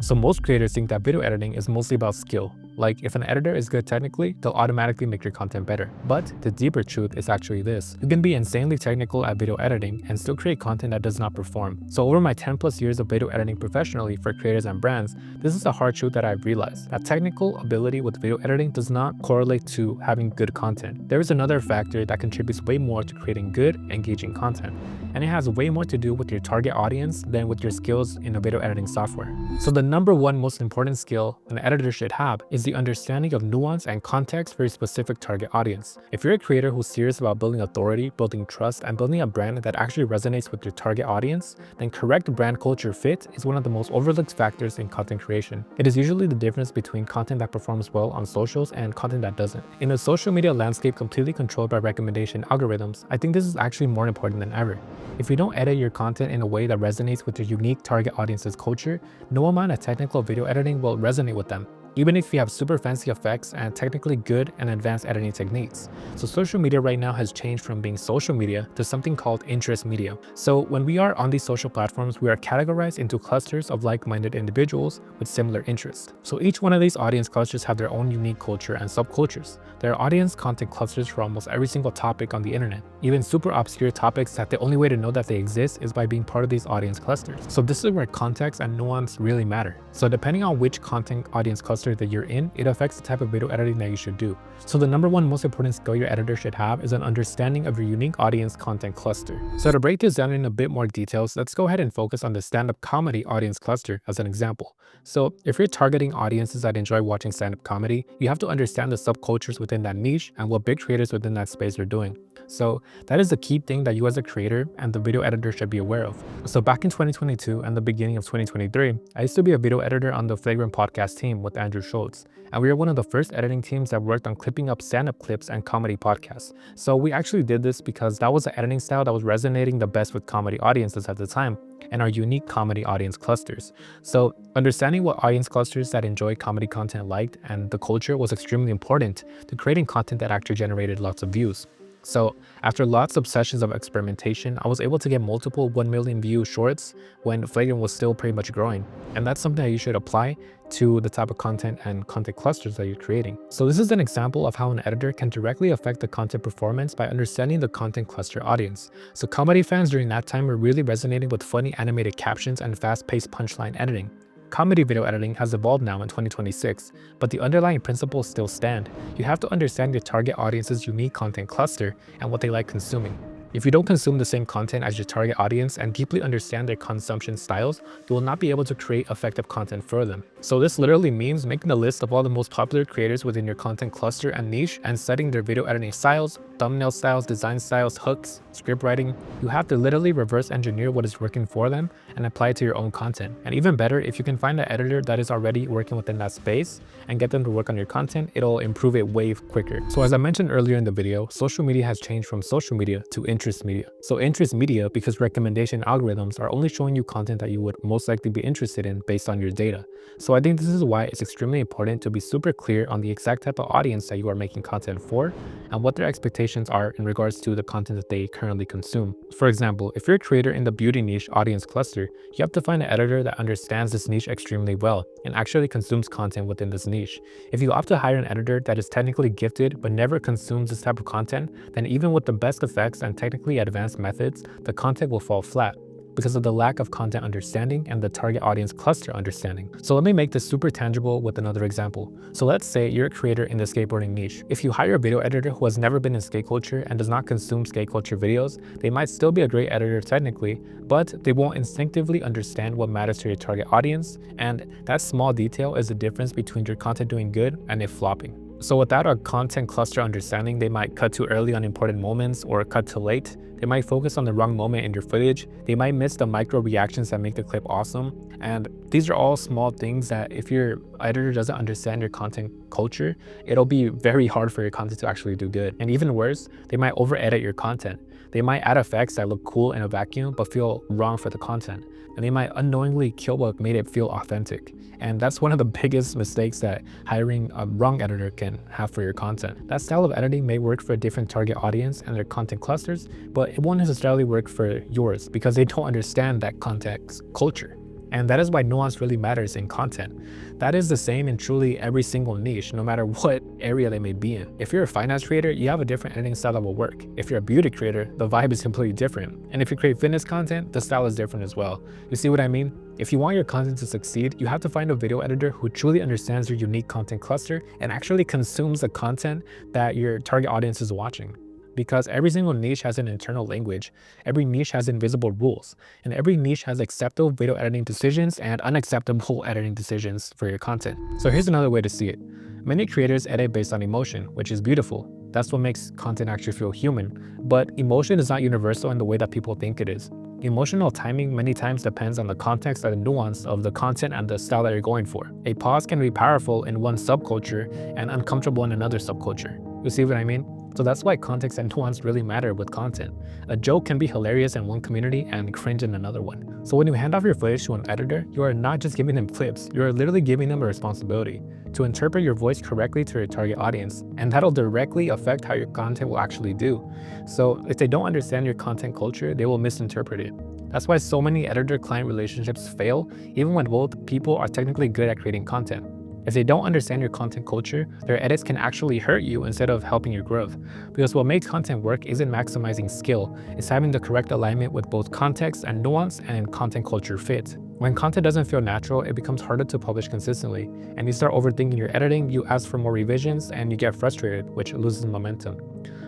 So most creators think that video editing is mostly about skill. Like, if an editor is good technically, they'll automatically make your content better. But the deeper truth is actually this: you can be insanely technical at video editing and still create content that does not perform. So over my 10+ years of video editing professionally for creators and brands, this is a hard truth that I've realized: that technical ability with video editing does not correlate to having good content. There is another factor that contributes way more to creating good, engaging content, and it has way more to do with your target audience than with your skills in a video editing software. So the number one most important skill an editor should have is the understanding of nuance and context for a specific target audience. If you're a creator who's serious about building authority, building trust, and building a brand that actually resonates with your target audience, then correct brand culture fit is one of the most overlooked factors in content creation. It is usually the difference between content that performs well on socials and content that doesn't. In a social media landscape completely controlled by recommendation algorithms, I think this is actually more important than ever. If you don't edit your content in a way that resonates with your unique target audience's culture, no amount of technical video editing will resonate with them, even if you have super fancy effects and technically good and advanced editing techniques. So social media right now has changed from being social media to something called interest media. So when we are on these social platforms, we are categorized into clusters of like-minded individuals with similar interests. So each one of these audience clusters have their own unique culture and subcultures. There are audience content clusters for almost every single topic on the internet, even super obscure topics that the only way to know that they exist is by being part of these audience clusters. So this is where context and nuance really matter. So depending on which content audience cluster that you're in, it affects the type of video editing that you should do. So the number one most important skill your editor should have is an understanding of your unique audience content cluster. So to break this down in a bit more details, let's go ahead and focus on the stand-up comedy audience cluster as an example. So if you're targeting audiences that enjoy watching stand-up comedy, you have to understand the subcultures within that niche and what big creators within that space are doing. So that is the key thing that you as a creator and the video editor should be aware of. So back in 2022 and the beginning of 2023, I used to be a video editor on the Flagrant podcast team with Andrew Schultz, and we were one of the first editing teams that worked on clipping up stand-up clips and comedy podcasts. So we actually did this because that was the editing style that was resonating the best with comedy audiences at the time and our unique comedy audience clusters. So understanding what audience clusters that enjoy comedy content liked and the culture was extremely important to creating content that actually generated lots of views. So after lots of sessions of experimentation, I was able to get multiple 1 million view shorts when Flagrant was still pretty much growing. And that's something that you should apply to the type of content and content clusters that you're creating. So this is an example of how an editor can directly affect the content performance by understanding the content cluster audience. So comedy fans during that time were really resonating with funny animated captions and fast-paced punchline editing. Comedy video editing has evolved now in 2026, but the underlying principles still stand. You have to understand your target audience's unique content cluster and what they like consuming. If you don't consume the same content as your target audience and deeply understand their consumption styles, you will not be able to create effective content for them. So this literally means making a list of all the most popular creators within your content cluster and niche and setting their video editing styles, thumbnail styles, design styles, hooks, script writing. You have to literally reverse engineer what is working for them and apply it to your own content. And even better, if you can find an editor that is already working within that space and get them to work on your content, it'll improve it way quicker. So as I mentioned earlier in the video, social media has changed from social media to interest media. So interest media because recommendation algorithms are only showing you content that you would most likely be interested in based on your data. So I think this is why it's extremely important to be super clear on the exact type of audience that you are making content for and what their expectations are in regards to the content that they currently consume. For example, if you're a creator in the beauty niche audience cluster, you have to find an editor that understands this niche extremely well and actually consumes content within this niche. If you opt to hire an editor that is technically gifted but never consumes this type of content, then even with the best effects and technically advanced methods, the content will fall flat because of the lack of content understanding and the target audience cluster understanding. So let me make this super tangible with another example. So let's say you're a creator in the skateboarding niche. If you hire a video editor who has never been in skate culture and does not consume skate culture videos, they might still be a great editor technically, but they won't instinctively understand what matters to your target audience, and that small detail is the difference between your content doing good and it flopping. So without a content cluster understanding, they might cut too early on important moments or cut too late. They might focus on the wrong moment in your footage. They might miss the micro reactions that make the clip awesome. And these are all small things that if your editor doesn't understand your content culture, it'll be very hard for your content to actually do good. And even worse, they might over edit your content. They might add effects that look cool in a vacuum but feel wrong for the content. And they might unknowingly kill what made it feel authentic. And that's one of the biggest mistakes that hiring a wrong editor can have for your content. That style of editing may work for a different target audience and their content clusters, but it won't necessarily work for yours because they don't understand that context culture. And that is why nuance really matters in content. That is the same in truly every single niche, no matter what area they may be in. If you're a finance creator, you have a different editing style that will work. If you're a beauty creator, the vibe is completely different. And if you create fitness content, the style is different as well. You see what I mean? If you want your content to succeed, you have to find a video editor who truly understands your unique content cluster and actually consumes the content that your target audience is watching. Because every single niche has an internal language, every niche has invisible rules, and every niche has acceptable video editing decisions and unacceptable editing decisions for your content. So here's another way to see it. Many creators edit based on emotion, which is beautiful. That's what makes content actually feel human. But emotion is not universal in the way that people think it is. Emotional timing many times depends on the context and the nuance of the content and the style that you're going for. A pause can be powerful in one subculture and uncomfortable in another subculture. You see what I mean? So that's why context and nuance really matter with content. A joke can be hilarious in one community and cringe in another one. So when you hand off your footage to an editor, you are not just giving them clips, you are literally giving them a responsibility to interpret your voice correctly to your target audience. And that'll directly affect how your content will actually do. So if they don't understand your content culture, they will misinterpret it. That's why so many editor-client relationships fail, even when both people are technically good at creating content. If they don't understand your content culture, their edits can actually hurt you instead of helping your growth. Because what makes content work isn't maximizing skill, it's having the correct alignment with both context and nuance and content culture fit. When content doesn't feel natural, it becomes harder to publish consistently, and you start overthinking your editing, you ask for more revisions, and you get frustrated, which loses momentum.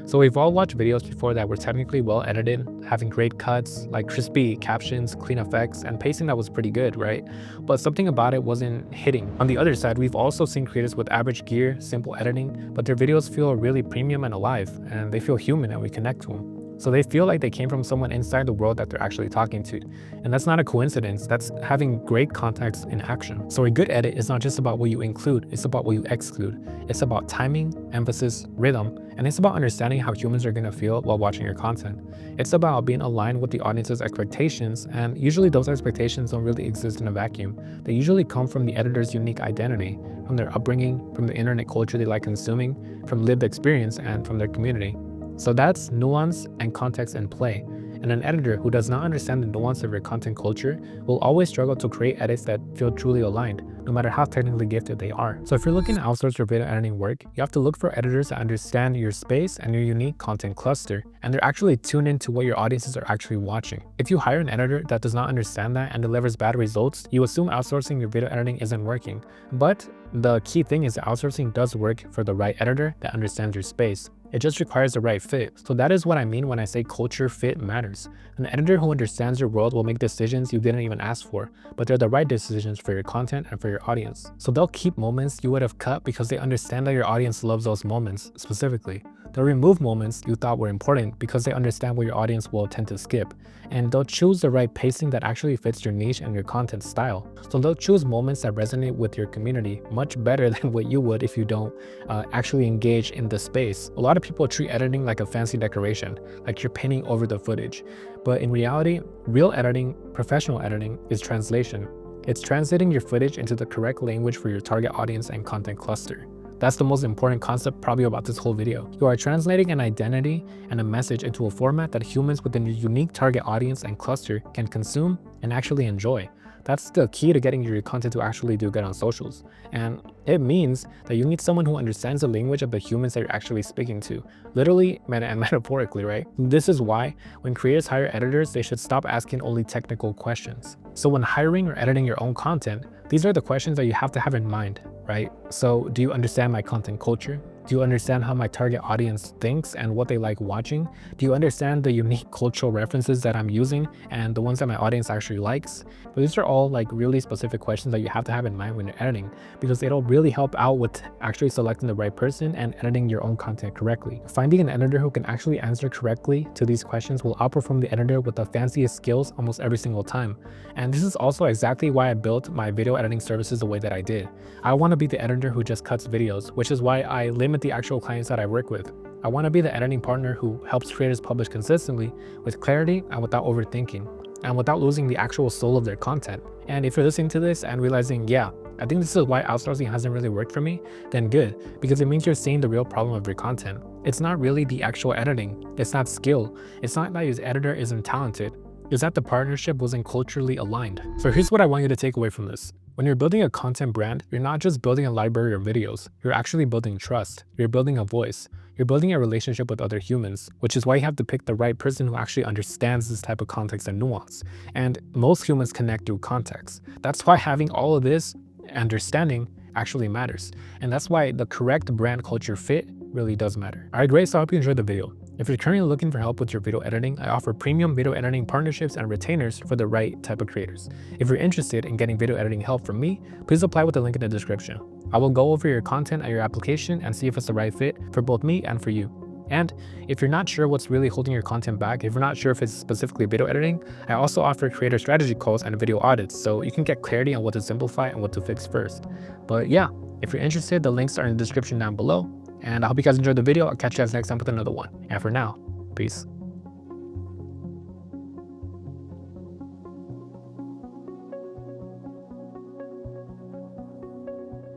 So we've all watched videos before that were technically well edited, having great cuts, like crispy captions, clean effects, and pacing that was pretty good, right? But something about it wasn't hitting. On the other side, we've also seen creators with average gear, simple editing, but their videos feel really premium and alive, and they feel human and we connect to them. So they feel like they came from someone inside the world that they're actually talking to. And that's not a coincidence, that's having great context in action. So a good edit is not just about what you include, it's about what you exclude. It's about timing, emphasis, rhythm, and it's about understanding how humans are gonna feel while watching your content. It's about being aligned with the audience's expectations, and usually those expectations don't really exist in a vacuum. They usually come from the editor's unique identity, from their upbringing, from the internet culture they like consuming, from lived experience, and from their community. So that's nuance and context in play. And an editor who does not understand the nuance of your content culture will always struggle to create edits that feel truly aligned, no matter how technically gifted they are. So if you're looking to outsource your video editing work, you have to look for editors that understand your space and your unique content cluster, and they're actually tuned into what your audiences are actually watching. If you hire an editor that does not understand that and delivers bad results, you assume outsourcing your video editing isn't working. But the key thing is that outsourcing does work for the right editor that understands your space. It just requires the right fit. So that is what I mean when I say culture fit matters. An editor who understands your world will make decisions you didn't even ask for, but they're the right decisions for your content and for your audience. So they'll keep moments you would have cut because they understand that your audience loves those moments specifically. They'll remove moments you thought were important because they understand what your audience will tend to skip. And they'll choose the right pacing that actually fits your niche and your content style. So they'll choose moments that resonate with your community much better than what you would if you don't actually engage in the space. A lot of people treat editing like a fancy decoration, like you're painting over the footage. But in reality, real editing, professional editing, is translation. It's translating your footage into the correct language for your target audience and content cluster. That's the most important concept probably about this whole video. You are translating an identity and a message into a format that humans within your unique target audience and cluster can consume and actually enjoy. That's the key to getting your content to actually do good on socials. And it means that you need someone who understands the language of the humans that you're actually speaking to, literally and metaphorically, right? This is why when creators hire editors, they should stop asking only technical questions. So when hiring or editing your own content, these are the questions that you have to have in mind, right? So do you understand my content culture? Do you understand how my target audience thinks and what they like watching? Do you understand the unique cultural references that I'm using and the ones that my audience actually likes? But these are all like really specific questions that you have to have in mind when you're editing, because it'll really help out with actually selecting the right person and editing your own content correctly. Finding an editor who can actually answer correctly to these questions will outperform the editor with the fanciest skills almost every single time. And this is also exactly why I built my video editing services the way that I did. I want to be the editor who just cuts videos, which is why I limit the actual clients that I work with. I want to be the editing partner who helps creators publish consistently with clarity and without overthinking, and without losing the actual soul of their content. And if you're listening to this and realizing, yeah, I think this is why outsourcing hasn't really worked for me, then good, because it means you're seeing the real problem of your content. It's not really the actual editing, it's not skill, it's not that your editor isn't talented. is that the partnership wasn't culturally aligned. So here's what I want you to take away from this. When you're building a content brand, you're not just building a library of videos, you're actually building trust, you're building a voice, you're building a relationship with other humans, which is why you have to pick the right person who actually understands this type of context and nuance. And most humans connect through context. That's why having all of this understanding actually matters. And that's why the correct brand culture fit really does matter. All right, great. So I hope you enjoyed the video. If you're currently looking for help with your video editing, I offer premium video editing partnerships and retainers for the right type of creators. If you're interested in getting video editing help from me, please apply with the link in the description. I will go over your content and your application and see if it's the right fit for both me and for you. And if you're not sure what's really holding your content back, if you're not sure if it's specifically video editing, I also offer creator strategy calls and video audits, so you can get clarity on what to simplify and what to fix first. But yeah, if you're interested, the links are in the description down below. And I hope you guys enjoyed the video. I'll catch you guys next time with another one. And for now, peace.